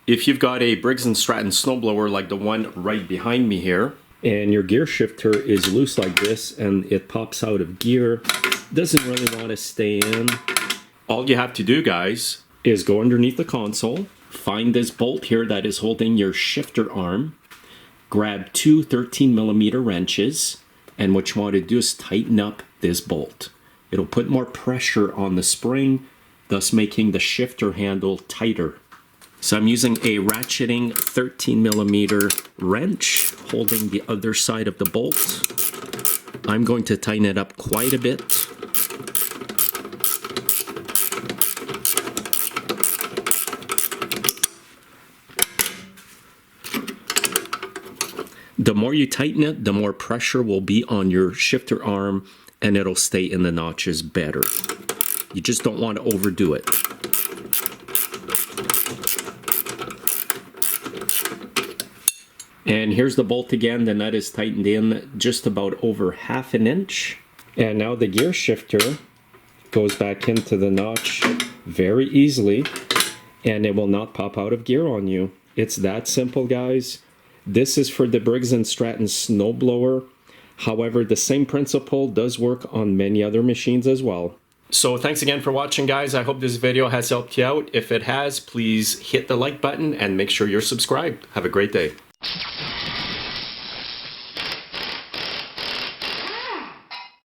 If you've got a Briggs & Stratton snowblower like the one right behind me here, and your gear shifter is loose like this and it pops out of gear, doesn't really want to stay in, all you have to do, guys, is go underneath the console, find this bolt here that is holding your shifter arm, grab two 13mm wrenches, and what you want to do is tighten up this bolt. It'll put more pressure on the spring, thus making the shifter handle tighter. So I'm using a ratcheting 13mm wrench holding the other side of the bolt. I'm going to tighten it up quite a bit. The more you tighten it, the more pressure will be on your shifter arm and it'll stay in the notches better. You just don't want to overdo it. And here's the bolt again. The nut is tightened in just about over 1/2 inch. And now the gear shifter goes back into the notch very easily and it will not pop out of gear on you. It's that simple, guys. This is for the Briggs & Stratton snowblower. However, the same principle does work on many other machines as well. So thanks again for watching, guys. I hope this video has helped you out. If it has, please hit the like button and make sure you're subscribed. Have a great day.